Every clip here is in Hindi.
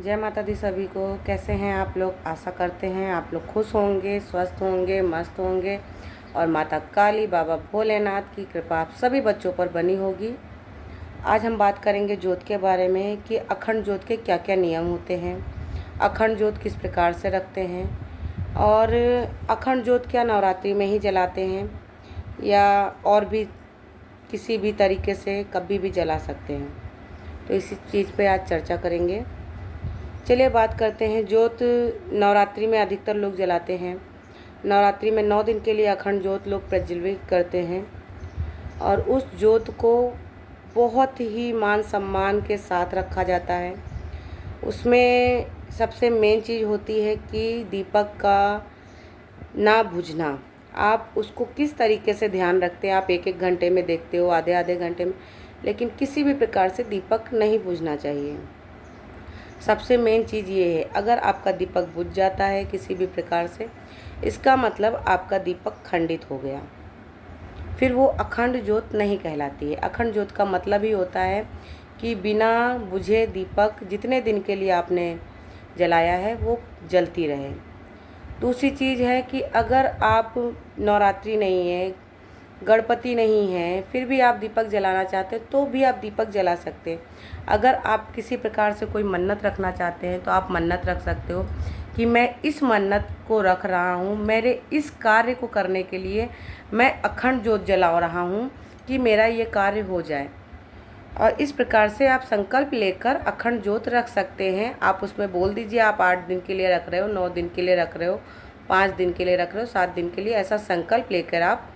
जय माता दी सभी को। कैसे हैं आप लोग? आशा करते हैं आप लोग खुश होंगे, स्वस्थ होंगे, मस्त होंगे और माता काली, बाबा भोलेनाथ की कृपा आप सभी बच्चों पर बनी होगी। आज हम बात करेंगे ज्योत के बारे में कि अखंड ज्योत के क्या क्या नियम होते हैं, अखंड ज्योत किस प्रकार से रखते हैं और अखंड ज्योत क्या नवरात्रि में ही जलाते हैं या और भी किसी भी तरीके से कभी भी जला सकते हैं। तो इसी चीज़ पे आज चर्चा करेंगे। चलिए बात करते हैं। ज्योत नवरात्रि में अधिकतर लोग जलाते हैं। नवरात्रि में 9 दिन के लिए अखंड ज्योत लोग प्रज्वलित करते हैं और उस ज्योत को बहुत ही मान सम्मान के साथ रखा जाता है। उसमें सबसे मेन चीज़ होती है कि दीपक का ना बुझना। आप उसको किस तरीके से ध्यान रखते हैं? आप एक एक घंटे में देखते हो, आधे आधे घंटे में, लेकिन किसी भी प्रकार से दीपक नहीं बुझना चाहिए। सबसे मेन चीज़ ये है, अगर आपका दीपक बुझ जाता है किसी भी प्रकार से, इसका मतलब आपका दीपक खंडित हो गया, फिर वो अखंड ज्योत नहीं कहलाती है। अखंड ज्योत का मतलब ही होता है कि बिना बुझे दीपक जितने दिन के लिए आपने जलाया है वो जलती रहे। दूसरी चीज़ है कि अगर आप नवरात्रि नहीं है, गणपति नहीं है, फिर भी आप दीपक जलाना चाहते हैं तो भी आप दीपक जला सकते हैं। अगर आप किसी प्रकार से कोई मन्नत रखना चाहते हैं तो आप मन्नत रख सकते हो कि मैं इस मन्नत को रख रहा हूँ, मेरे इस कार्य को करने के लिए मैं अखंड ज्योत जला रहा हूँ कि मेरा ये कार्य हो जाए। और इस प्रकार से आप संकल्प लेकर अखंड ज्योत रख सकते हैं। आप उसमें बोल दीजिए आप 8 दिन के लिए रख रहे हो, 9 दिन के लिए रख रहे हो, 5 दिन के लिए रख रहे हो, 7 दिन के लिए, ऐसा संकल्प लेकर आप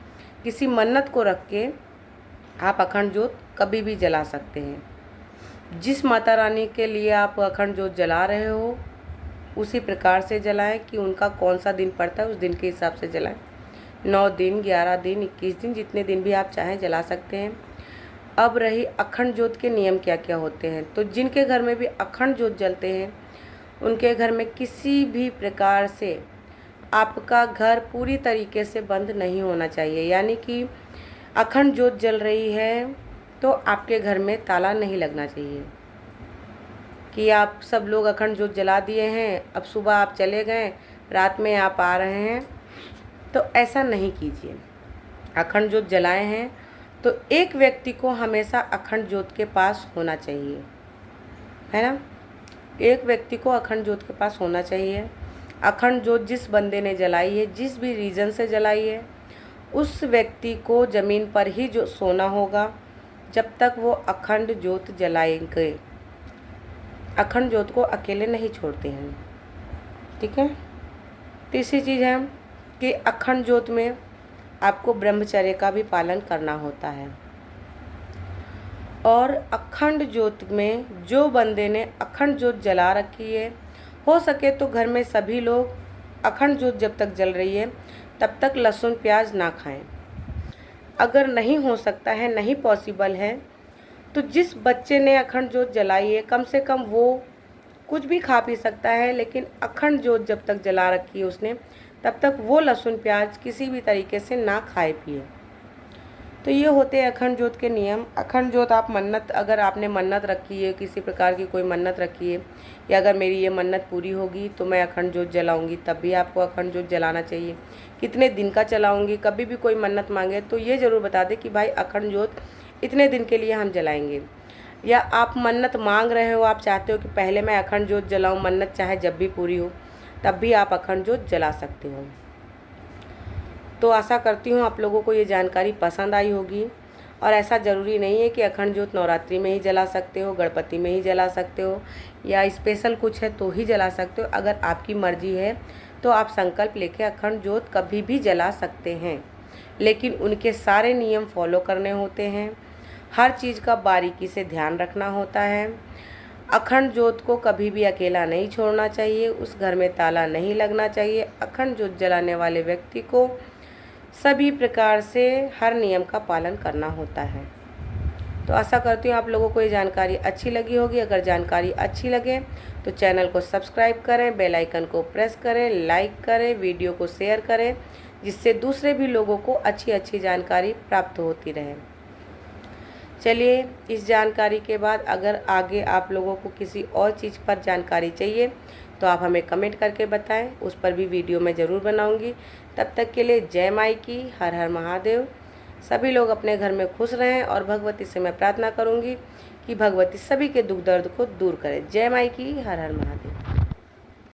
किसी मन्नत को रख के आप अखंड ज्योत कभी भी जला सकते हैं। जिस माता रानी के लिए आप अखंड ज्योत जला रहे हो उसी प्रकार से जलाएं कि उनका कौन सा दिन पड़ता है उस दिन के हिसाब से जलाएं। 9 दिन, 11 दिन, 21 दिन, जितने दिन भी आप चाहें जला सकते हैं। अब रही अखंड ज्योत के नियम क्या क्या होते हैं, तो जिनके घर में भी अखंड ज्योत जलते हैं उनके घर में किसी भी प्रकार से आपका घर पूरी तरीके से बंद नहीं होना चाहिए। यानी कि अखंड ज्योत जल रही है तो आपके घर में ताला नहीं लगना चाहिए कि आप सब लोग अखंड ज्योत जला दिए हैं, अब सुबह आप चले गए, रात में आप आ रहे हैं, तो ऐसा नहीं कीजिए। अखंड ज्योत जलाए हैं तो एक व्यक्ति को हमेशा अखंड ज्योत के पास होना चाहिए, है ना। एक व्यक्ति को अखंड ज्योत के पास होना चाहिए। अखंड ज्योत जिस बंदे ने जलाई है, जिस भी रीज़न से जलाई है, उस व्यक्ति को ज़मीन पर ही जो सोना होगा जब तक वो अखंड ज्योत जलाएंगे। अखंड ज्योत को अकेले नहीं छोड़ते हैं, ठीक है। तीसरी चीज़ है कि अखंड ज्योत में आपको ब्रह्मचर्य का भी पालन करना होता है। और अखंड ज्योत में जो बंदे ने अखंड ज्योत जला रखी है, हो सके तो घर में सभी लोग अखंड ज्योत जब तक जल रही है तब तक लहसुन प्याज ना खाएं। अगर नहीं हो सकता है, नहीं पॉसिबल है, तो जिस बच्चे ने अखंड ज्योत जलाई है कम से कम वो कुछ भी खा पी सकता है, लेकिन अखंड ज्योत जब तक जला रखी है उसने तब तक वो लहसुन प्याज किसी भी तरीके से ना खाए पिए। तो ये होते हैं अखंड ज्योत के नियम। अखंड ज्योत आप मन्नत, अगर आपने मन्नत रखी है, किसी प्रकार की कोई मन्नत रखी है, या अगर मेरी ये मन्नत पूरी होगी तो मैं अखंड ज्योत जलाऊंगी, तब भी आपको अखंड ज्योत जलाना चाहिए। कितने दिन का चलाऊंगी, कभी भी कोई मन्नत मांगे तो ये ज़रूर बता दें कि भाई अखंड ज्योत इतने दिन के लिए हम जलाएंगे। या आप मन्नत मांग रहे हो, आप चाहते हो कि पहले मैं अखंड ज्योत जलाऊँ, मन्नत चाहे जब भी पूरी हो तब भी आप अखंड ज्योत जला सकते हो। तो आशा करती हूँ आप लोगों को ये जानकारी पसंद आई होगी। और ऐसा ज़रूरी नहीं है कि अखंड ज्योत नवरात्रि में ही जला सकते हो, गणपति में ही जला सकते हो, या स्पेशल कुछ है तो ही जला सकते हो। अगर आपकी मर्जी है तो आप संकल्प लेके अखंड ज्योत कभी भी जला सकते हैं, लेकिन उनके सारे नियम फॉलो करने होते हैं। हर चीज़ का बारीकी से ध्यान रखना होता है। अखंड ज्योत को कभी भी अकेला नहीं छोड़ना चाहिए, उस घर में ताला नहीं लगना चाहिए। अखंड ज्योत जलाने वाले व्यक्ति को सभी प्रकार से हर नियम का पालन करना होता है। तो आशा करती हूँ आप लोगों को ये जानकारी अच्छी लगी होगी। अगर जानकारी अच्छी लगे तो चैनल को सब्सक्राइब करें, बेल आइकन को प्रेस करें, लाइक करें, वीडियो को शेयर करें, जिससे दूसरे भी लोगों को अच्छी अच्छी जानकारी प्राप्त होती रहे। चलिए, इस जानकारी के बाद अगर आगे आप लोगों को किसी और चीज़ पर जानकारी चाहिए तो आप हमें कमेंट करके बताएं, उस पर भी वीडियो मैं ज़रूर बनाऊंगी। तब तक के लिए जय माई की, हर हर महादेव। सभी लोग अपने घर में खुश रहें और भगवती से मैं प्रार्थना करूंगी कि भगवती सभी के दुख दर्द को दूर करे। जय माई की, हर हर महादेव।